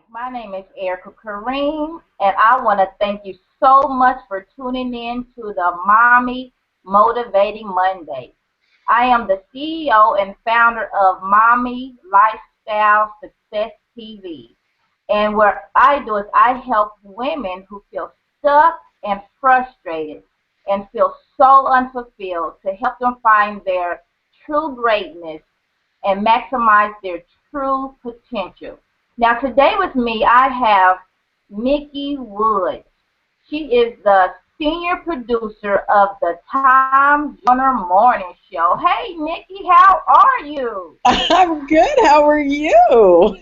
My name is Aerica Karriem, and I want to thank you so much for tuning in to the Mommy Motivating Monday. I am the CEO and founder of Mommy Lifestyle Success TV. And what I do is I help women who feel stuck and frustrated and feel so unfulfilled to help them find their true greatness and maximize their true potential. Now, today with me, I have Nikki Woods. She is the senior producer of the Tom Joyner Morning Show. Hey, Nikki, how are you? I'm good. How are you?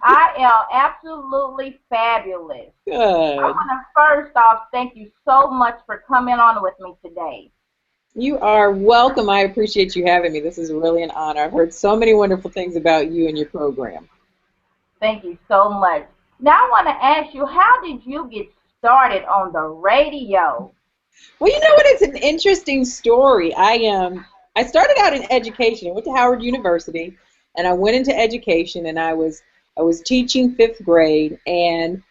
I am absolutely fabulous. I Good. want to first off thank you so much for coming on with me today. You are welcome. I appreciate you having me. This is really an honor. I've heard so many wonderful things about you and your program. Thank you so much. Now, I want to ask you, how did you get started on the radio? Well, you know what? It's an interesting story. I started out in education. I went to Howard University, and I went into education, and I was teaching fifth grade, and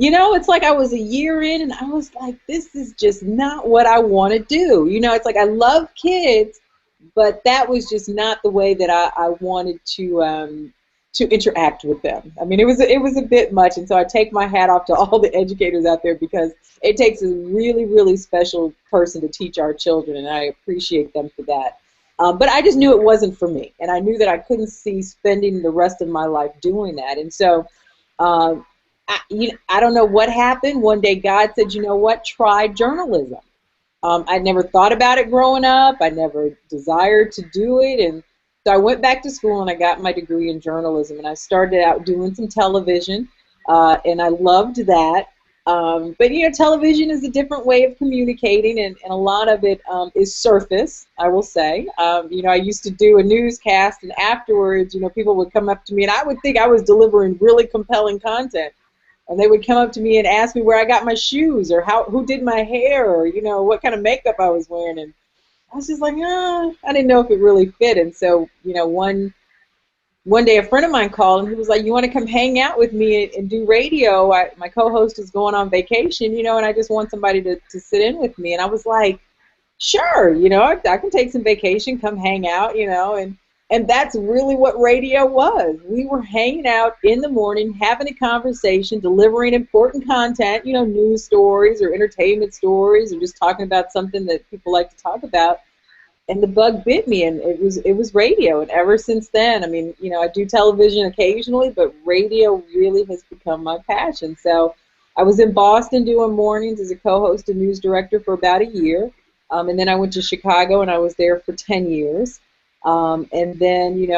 it's like I was a year in, and I was like, this is just not what I want to do. It's like I love kids, but that was just not the way that I wanted to interact with them. I mean, it was a bit much, and so I take my hat off to all the educators out there because it takes a really, really special person to teach our children, and I appreciate them for that. But I just knew it wasn't for me, and I knew that I couldn't see spending the rest of my life doing that, and so. Uh, I don't know what happened. One day God said, you know what, try journalism. I'd never thought about it growing up. I never desired to do it. And so I went back to school and I got my degree in journalism. And I started out doing some television, and I loved that. But, television is a different way of communicating, and a lot of it is surface, I will say. I used to do a newscast, and afterwards, people would come up to me, and I would think I was delivering really compelling content. And they would come up to me and ask me where I got my shoes or who did my hair or, what kind of makeup I was wearing. And I was just like, I didn't know if it really fit. And so, one day a friend of mine called and he was like, you want to come hang out with me and do radio? My co-host is going on vacation, and I just want somebody to sit in with me. And I was like, sure, I can take some vacation, come hang out, and that's really what radio was. We were hanging out in the morning, having a conversation, delivering important content, news stories or entertainment stories, or just talking about something that people like to talk about. And the bug bit me, and it was radio. And ever since then, I mean, I do television occasionally, but radio really has become my passion. So I was in Boston doing mornings as a co-host and news director for about a year. And then I went to Chicago, and I was there for 10 years. And then,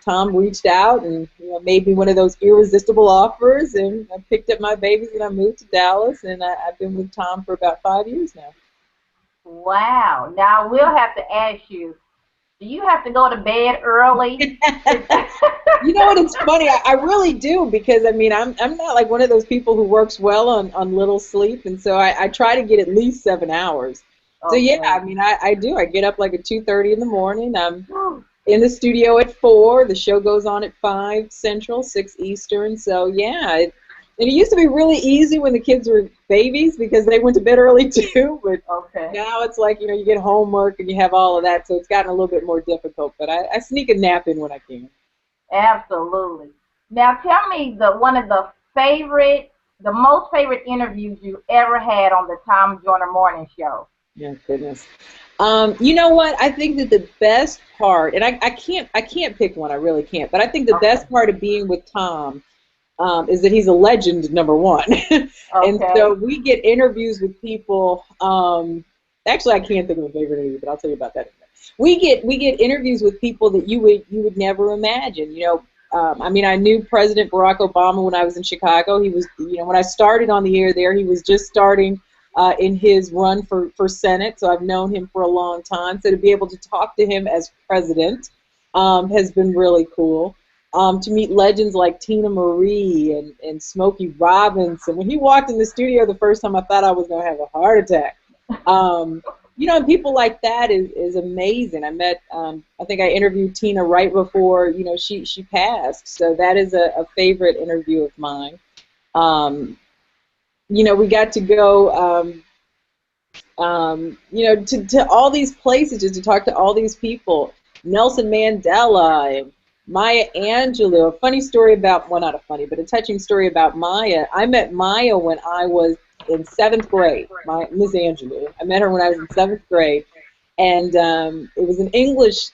Tom reached out and made me one of those irresistible offers, and I picked up my babies and I moved to Dallas, and I've been with Tom for about 5 years now. Wow. Now, we'll have to ask you, do you have to go to bed early? You know what? It's funny. I really do because I mean I'm not like one of those people who works well on little sleep, and so I try to get at least 7 hours. So yeah, Okay. I mean I do. I get up like at 2:30 in the morning. I'm in the studio at 4. The show goes on at 5 Central, 6 Eastern. So yeah, and it used to be really easy when the kids were babies because they went to bed early too. But Okay. now it's like you get homework and you have all of that, so it's gotten a little bit more difficult. But I sneak a nap in when I can. Absolutely. Now, tell me one of the most favorite interviews you ever had on the Tom Joyner Morning Show. Yeah, goodness. You know what? I think that the best part, and I can't pick one. I really can't. But I think the Okay. best part of being with Tom is that he's a legend, number one. And so Okay. we get interviews with people. Actually, I can't think of a favorite interview, but I'll tell you about that in a minute. We get interviews with people that you would never imagine. I mean, I knew President Barack Obama when I was in Chicago. He was, when I started on the air there, he was just starting in his run for Senate, so I've known him for a long time. So to be able to talk to him as president has been really cool. To meet legends like Tina Marie and Smokey Robinson. When he walked in the studio the first time, I thought I was going to have a heart attack. Um, And people like that is amazing. I met, I think I interviewed Tina right before, she passed. So that is a favorite interview of mine. Um, we got to go, to all these places just to talk to all these people. Nelson Mandela and Maya Angelou. A funny story about, well, not a funny, but a touching story about Maya. I met Maya when I was in seventh grade. Miss Angelou. I met her when I was in seventh grade, and it was an English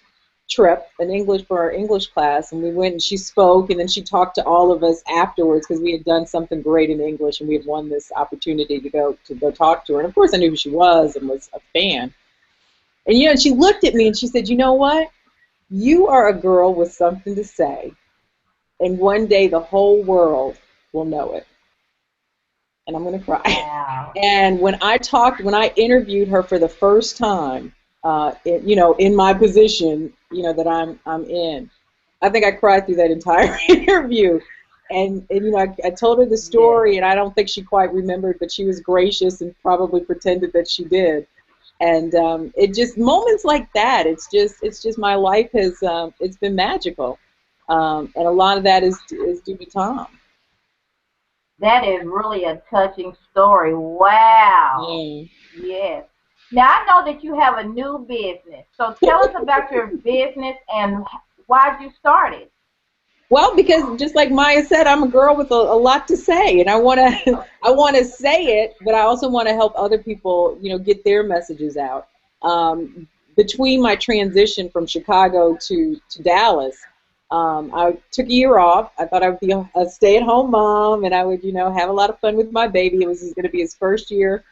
trip, an English for our English class, and we went and she spoke, and then she talked to all of us afterwards because we had done something great in English and we had won this opportunity to go talk to her. And of course, I knew who she was and was a fan. And she looked at me and she said, "You know what? You are a girl with something to say, and one day the whole world will know it." And I'm gonna cry. Wow. And when I interviewed her for the first time, in my position, that I'm in, I think I cried through that entire interview. And I told her the Yes. story, and I don't think she quite remembered, but she was gracious and probably pretended that she did. And it just moments like that. It's just my life has it's been magical, and a lot of that is due to Tom. That is really a touching story. Wow. Yeah. Yes. Now I know that you have a new business. So tell us about your business and why'd you start it? Well, because just like Maya said, I'm a girl with a lot to say, and I want to I want to say it, but I also want to help other people, get their messages out. Between my transition from Chicago to Dallas, I took a year off. I thought I would be a stay-at-home mom, and I would, have a lot of fun with my baby. It was going to be his first year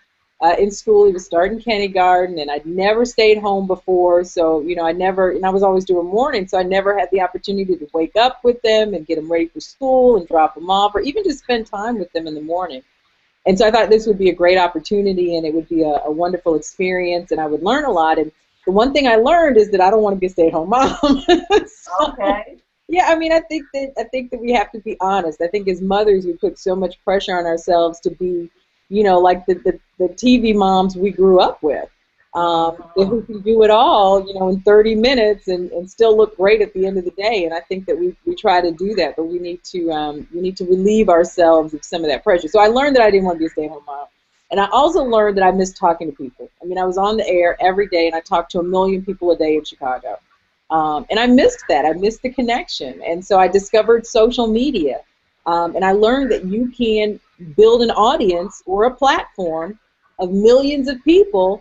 in school. He was starting kindergarten, and I'd never stayed home before, so and I was always doing morning, so I never had the opportunity to wake up with them and get them ready for school and drop them off, or even just spend time with them in the morning. And so I thought this would be a great opportunity, and it would be a wonderful experience, and I would learn a lot. And the one thing I learned is that I don't want to be a stay-at-home mom. So, Okay. yeah, I mean, I think that we have to be honest. I think as mothers, we put so much pressure on ourselves to be, like the TV moms we grew up with, who Mhm. can do it all, in 30 minutes and still look great at the end of the day. And I think that we try to do that, but we need to relieve ourselves of some of that pressure. So I learned that I didn't want to be a stay-at-home mom. And I also learned that I missed talking to people. I mean, I was on the air every day, and I talked to 1 million people a day in Chicago. And I missed that. I missed the connection. And so I discovered social media. And I learned that you can build an audience or a platform of millions of people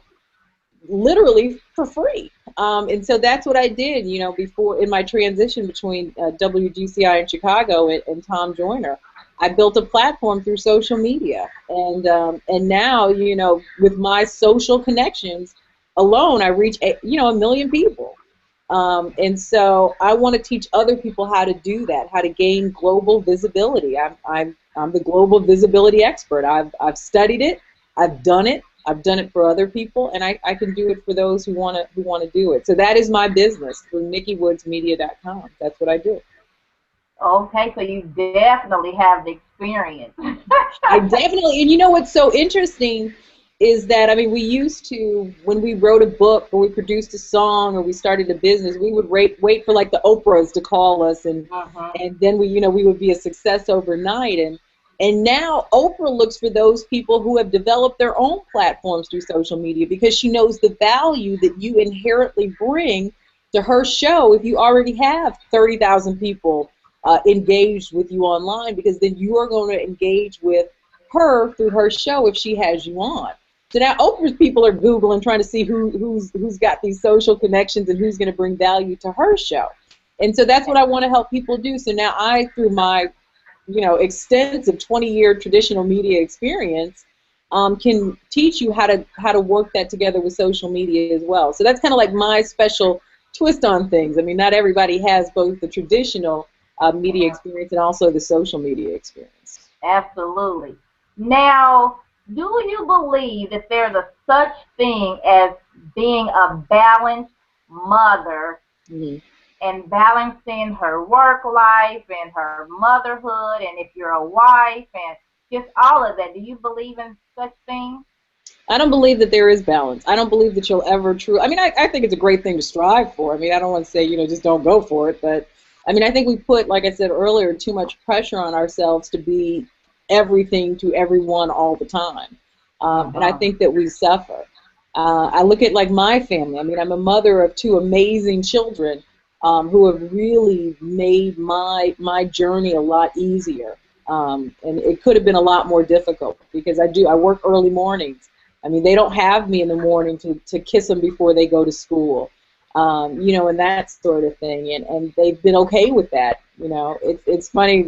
literally for free. And so that's what I did, before in my transition between WGCI in Chicago and Tom Joyner. I built a platform through social media, and now, with my social connections alone, I reach 1 million people. And so I want to teach other people how to do that, how to gain global visibility. I'm the global visibility expert. I've studied it. I've done it. I've done it for other people, and I can do it for those who want to do it. So that is my business through NikkiWoodsMedia.com. That's what I do. Okay, so you definitely have the experience. I definitely, and what's so interesting is that, I mean, we used to, when we wrote a book or we produced a song or we started a business, we would wait for like the Oprahs to call us, and Mhm. and then we would be a success overnight. And now Oprah looks for those people who have developed their own platforms through social media because she knows the value that you inherently bring to her show if you already have 30,000 people engaged with you online, because then you are going to engage with her through her show if she has you on. So now Oprah's people are Googling trying to see who's got these social connections and who's going to bring value to her show. And so that's what I want to help people do. So now I, through my extensive 20-year traditional media experience, can teach you how to work that together with social media as well. So that's kind of like my special twist on things. I mean, not everybody has both the traditional media experience and also the social media experience. Absolutely. Now, do you believe that there's a such thing as being a balanced mother Mhm. and balancing her work life and her motherhood, and if you're a wife and just all of that? Do you believe in such things? I don't believe that there is balance. I don't believe that you'll ever I mean, I think it's a great thing to strive for. I mean, I don't want to say, just don't go for it. But I mean, I think we put, like I said earlier, too much pressure on ourselves to be everything to everyone all the time. And I Uh-huh. think that we suffer. I look at like my family. I mean, I'm a mother of two amazing children who have really made my journey a lot easier. And it could have been a lot more difficult because I work early mornings. I mean, they don't have me in the morning to kiss them before they go to school, and that sort of thing. And they've been okay with that. It's funny.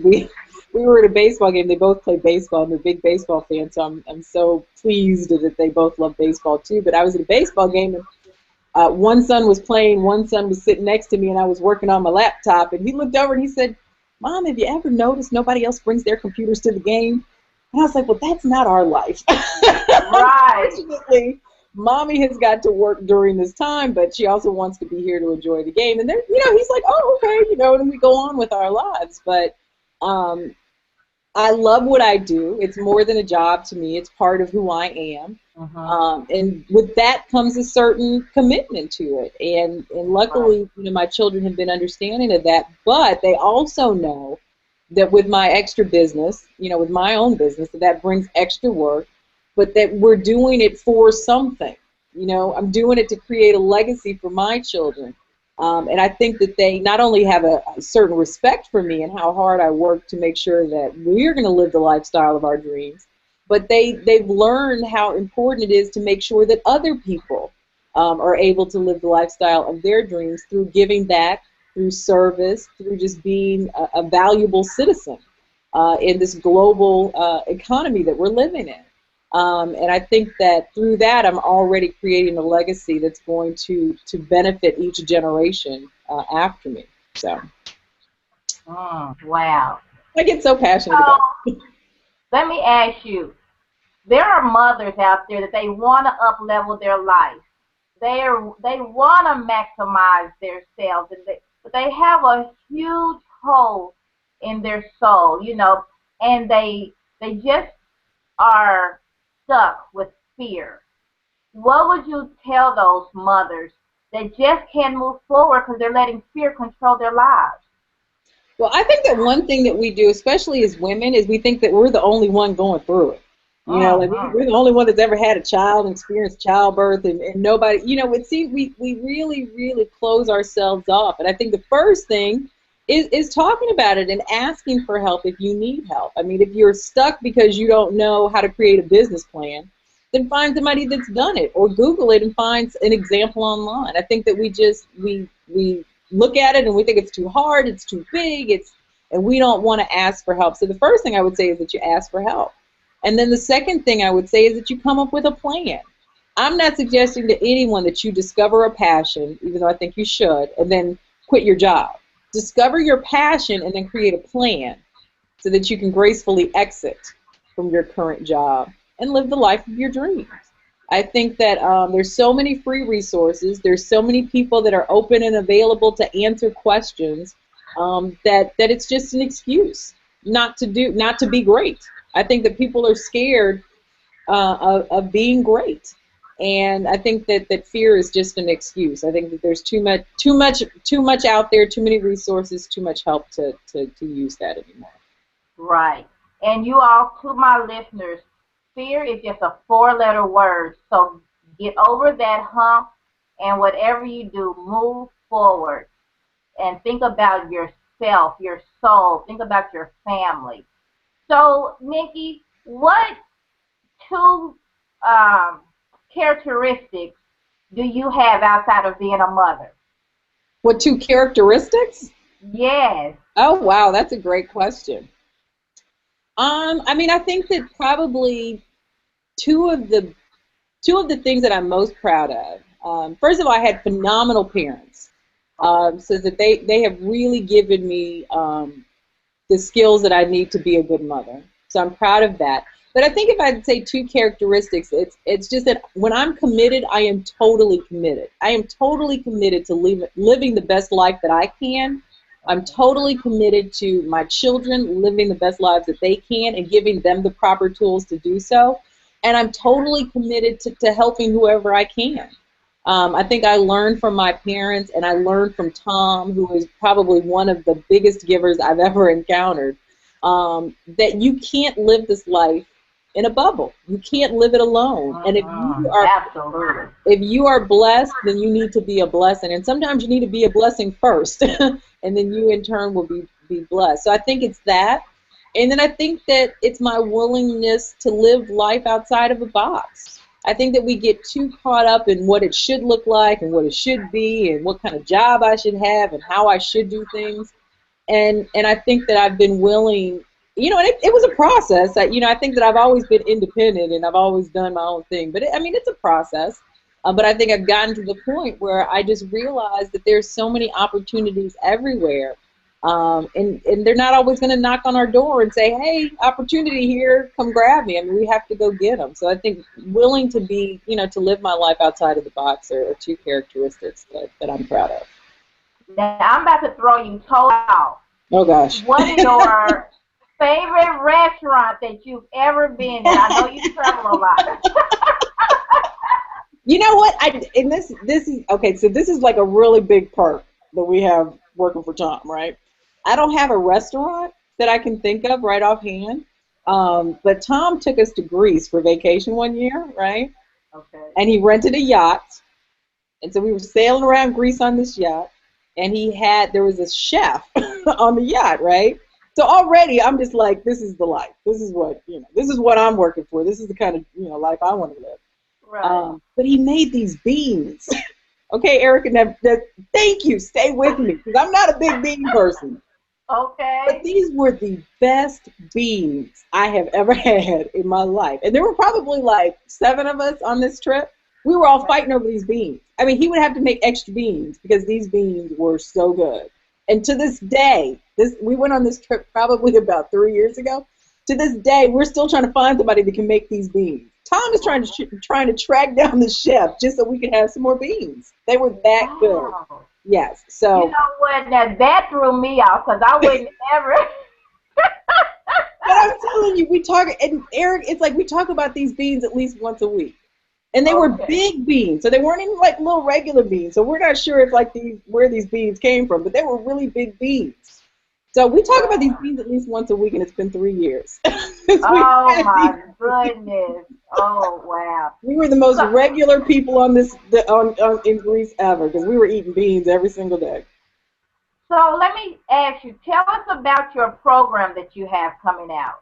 We were at a baseball game. They both play baseball, and they're big baseball fans. So I'm so pleased that they both love baseball too. But I was at a baseball game, and one son was playing, one son was sitting next to me, and I was working on my laptop. And he looked over and he said, "Mom, have you ever noticed nobody else brings their computers to the game?" And I was like, "Well, that's not our life." Right. Unfortunately, mommy has got to work during this time, but she also wants to be here to enjoy the game. And then, he's like, "Oh, okay," and we go on with our lives. But um, I love what I do. It's more than a job to me. It's part of who I am. Uh-huh. And with that comes a certain commitment to it. And Right. luckily, my children have been understanding of that. But they also know that with my extra business, with my own business, that brings extra work, but that we're doing it for something. I'm doing it to create a legacy for my children. And I think that they not only have a certain respect for me and how hard I work to make sure that we're going to live the lifestyle of our dreams, but they've learned how important it is to make sure that other people are able to live the lifestyle of their dreams through giving back, through service, through just being a valuable citizen in this global economy that we're living in. And I think that through that, I'm already creating a legacy that's going to benefit each generation after me. So Wow. I get so passionate about So let me ask you, there are mothers out there that they want to up level their life. They want to maximize their sales, but they have a huge hole in their soul, and they just are stuck with fear. What would you tell those mothers that just can't move forward because they're letting fear control their lives? Well, I think that one thing that we do, especially as women, is we think that we're the only one going through it. Like Mm-hmm. we're the only one that's ever had a child and experienced childbirth, and nobody, it seems we really, really close ourselves off. And I think the first thing is talking about it and asking for help if you need help. I mean, if you're stuck because you don't know how to create a business plan, then find somebody that's done it or Google it and find an example online. I think that we look at it and we think it's too hard, it's too big, and we don't want to ask for help. So the first thing I would say is that you ask for help. And then the second thing I would say is that you come up with a plan. I'm not suggesting to anyone that you discover a passion, even though I think you should, and then quit your job. Discover your passion and then create a plan so that you can gracefully exit from your current job and live the life of your dreams. I think that there's so many free resources. There's so many people that are open and available to answer questions that it's just an excuse not to be great. I think that people are scared of being great, and I think that fear is just an excuse. I think that there's too much out there, too many resources, too much help to use that anymore. Right. And you all, to my listeners, fear is just a four-letter word. So get over that hump, and whatever you do, move forward and think about yourself, your soul, think about your family. So, Nikki, what two um, characteristics do you have outside of being a mother? What two characteristics? Yes. Oh wow, that's a great question. I mean, I think that probably two of the two of the things that I'm most proud of. First of all, I had phenomenal parents, Okay. so that they have really given me the skills that I need to be a good mother. So I'm proud of that. But I think if I'd say two characteristics, it's just that when I'm committed, I am totally committed. I am totally committed to living the best life that I can. I'm Okay. totally committed to my children living the best lives that they can and giving them the proper tools to do so. and I'm totally committed to helping whoever I can. I think I learned from my parents, and I learned from Tom, who is probably one of the biggest givers I've ever encountered, that you can't live this life in a bubble. You can't live it alone. And Absolutely. if you are blessed, then you need to be a blessing. And sometimes you need to be a blessing first, and then you in turn will be blessed. So I think it's that. And then I think that it's my willingness to live life outside of a box. I think that we get too caught up in what it should look like and what it should be and what kind of job I should have and how I should do things. And I think that I've been willing, and it was a process. I think that I've always been independent and I've always done my own thing. But it's a process. But I think I've gotten to the point where I just realized that there's so many opportunities everywhere. And they're not always going to knock on our door and say, hey, opportunity here, come grab me. I mean, we have to go get them. So I think willing to be, to live my life outside of the box are two characteristics that I'm proud of. Now, I'm about to throw you totally off. Oh, gosh. What is your favorite restaurant that you've ever been in? I know you travel a lot. You know what? This is, okay, so this is like a really big perk that we have working for Tom, right? I don't have a restaurant that I can think of right offhand, but Tom took us to Greece for vacation one year, right? Okay. And he rented a yacht, and so we were sailing around Greece on this yacht, and there was a chef on the yacht, right? So already I'm just like, this is the life. This is what I'm working for. This is the kind of life I want to live. Right. But he made these beans. Okay, Aerica, thank you. Stay with me, because I'm not a big bean person. Okay. But these were the best beans I have ever had in my life. And there were probably like 7 of us on this trip. We were all fighting over these beans. I mean, he would have to make extra beans because these beans were so good. And to this day, we went on this trip probably about 3 years ago. To this day, we're still trying to find somebody that can make these beans. Tom is trying to track down the chef just so we could have some more beans. They were that good. Yes. So. You know what? Now that threw me off because I wouldn't ever. But I'm telling you, and Eric, it's like we talk about these beans at least once a week. And they were big beans, so they weren't even like little regular beans. So we're not sure if where these beans came from, but they were really big beans. So we talk about these beans at least once a week, and it's been 3 years. Oh my goodness! Oh wow! We were the most regular people in Greece ever because we were eating beans every single day. So let me ask you, tell us about your program that you have coming out.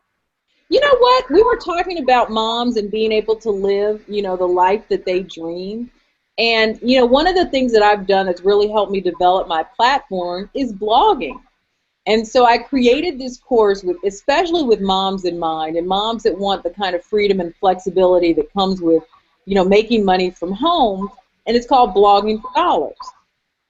You know what? We were talking about moms and being able to live, the life that they dream. And, one of the things that I've done that's really helped me develop my platform is blogging. And so I created this course especially with moms in mind, and moms that want the kind of freedom and flexibility that comes with, making money from home. And it's called Blogging for Dollars.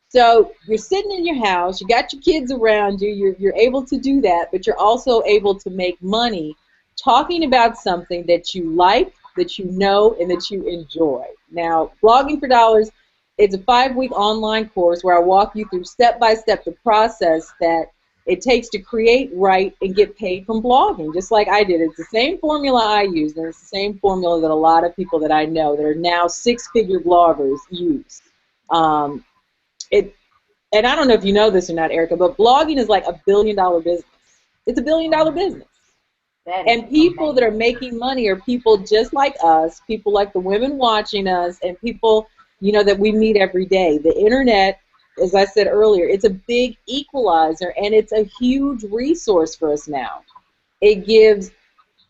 So you're sitting in your house, you got your kids around you, you're able to do that, but you're also able to make money talking about something that you like, that you know, and that you enjoy. Now, Blogging for Dollars, it's a 5-week online course where I walk you through step-by-step the process that it takes to create, write, and get paid from blogging, just like I did. It's the same formula I used, and it's the same formula that a lot of people that I know that are now 6-figure bloggers use. And I don't know if you know this or not, Aerica, but blogging is like $1 billion business. It's $1 billion business. And people that are making money are people just like us, people like the women watching us, and people, that we meet every day. The internet, as I said earlier, it's a big equalizer, and it's a huge resource for us now. It gives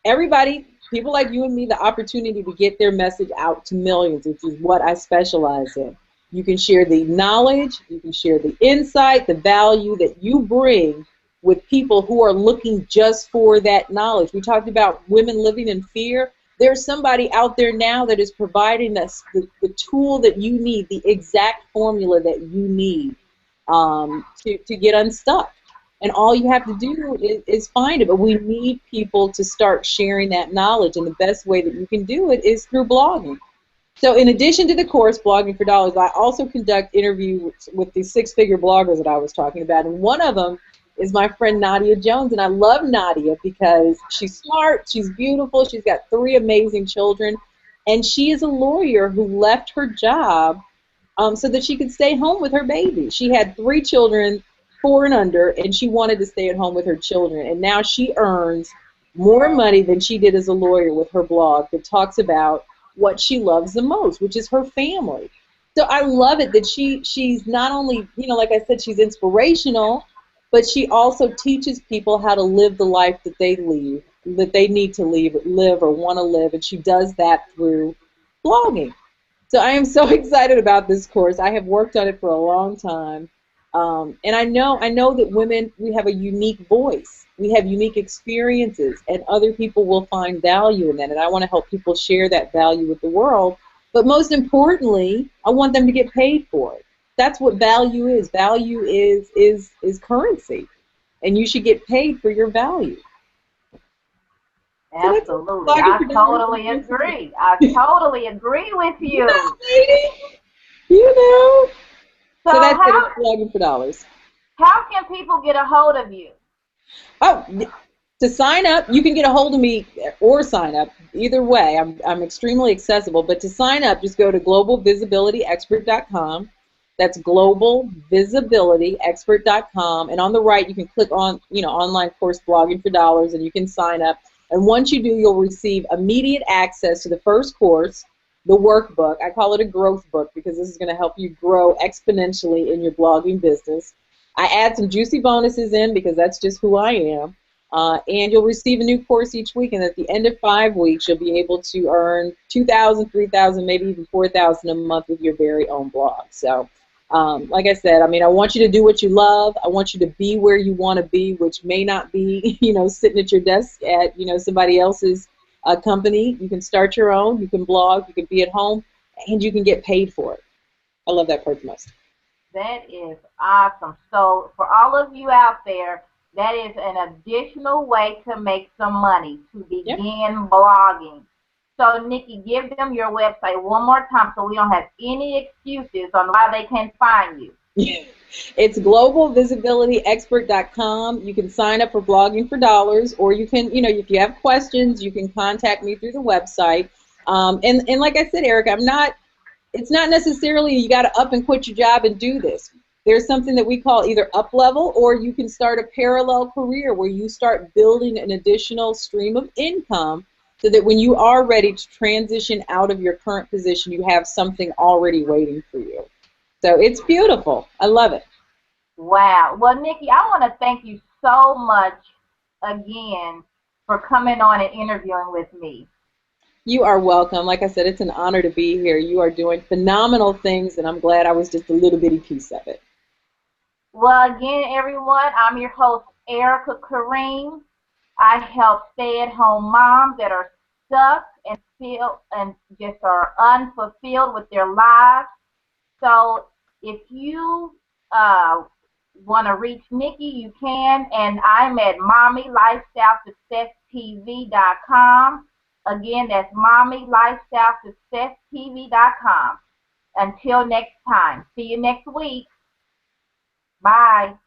everybody, people like you and me, the opportunity to get their message out to millions, which is what I specialize in. You can share the knowledge, you can share the insight, the value that you bring with people who are looking just for that knowledge. We talked about women living in fear. There's somebody out there now that is providing us the tool that you need, the exact formula that you need to get unstuck. And all you have to do is find it. But we need people to start sharing that knowledge, and the best way that you can do it is through blogging. So in addition to the course, Blogging for Dollars, I also conduct interviews with these 6-figure bloggers that I was talking about, and one of them is my friend Nadia Jones, and I love Nadia because she's smart, she's beautiful, she's got three amazing children, and she is a lawyer who left her job so that she could stay home with her baby. She had three children, four and under, and she wanted to stay at home with her children. And now she earns more money than she did as a lawyer with her blog that talks about what she loves the most, which is her family. So I love it that she's not only, like I said, she's inspirational, but she also teaches people how to live the life that they need to live or want to live, and she does that through blogging. So I am so excited about this course. I have worked on it for a long time, and I know that women, we have a unique voice. We have unique experiences, and other people will find value in that. And I want to help people share that value with the world. But most importantly, I want them to get paid for it. That's what value is. Value is currency, and you should get paid for your value. So that's Absolutely. blogging I for dollars. totally agree. I totally agree with You know, you. lady, you know. So So that's it. It's how blogging for dollars. how can people get a hold of you? Oh, to sign up, you can get a hold of me or sign up. Either way, I'm extremely accessible. But to sign up, just go to globalvisibilityexpert.com. That's globalvisibilityexpert.com. And on the right, you can click on, online course blogging for dollars, and you can sign up. And once you do, you'll receive immediate access to the first course, the workbook. I call it a growth book because this is going to help you grow exponentially in your blogging business. I add some juicy bonuses in because that's just who I am. And you'll receive a new course each week, and at the end of 5 weeks, you'll be able to earn 2,000, 3,000, maybe even 4,000 a month with your very own blog. So, like I said, I want you to do what you love. I want you to be where you want to be, which may not be, sitting at your desk at, somebody else's company. You can start your own. You can blog. You can be at home, and you can get paid for it. I love that part the most. That is awesome. So for all of you out there, that is an additional way to make some money, to Yep. begin blogging. So Nikki, give them your website one more time so we don't have any excuses on why they can't find you. It's globalvisibilityexpert.com. You can sign up for blogging for dollars, or you can, if you have questions, you can contact me through the website. And like I said, Eric, it's not necessarily you got to up and quit your job and do this. There's something that we call either up level, or you can start a parallel career where you start building an additional stream of income so that when you are ready to transition out of your current position, you have something already waiting for you. So it's beautiful. I love it. Wow. Well, Nikki, I want to thank you so much again for coming on and interviewing with me. You are welcome. Like I said, it's an honor to be here. You are doing phenomenal things, and I'm glad I was just a little bitty piece of it. Well, again, everyone, I'm your host, Aerica Karriem. I help stay-at-home moms that are stuck and feel and just are unfulfilled with their lives. So if you want to reach Nikki, you can, and I'm at mommylifestylesuccesstv.com. Again, that's mommylifestylesuccesstv.com. Until next time. See you next week. Bye.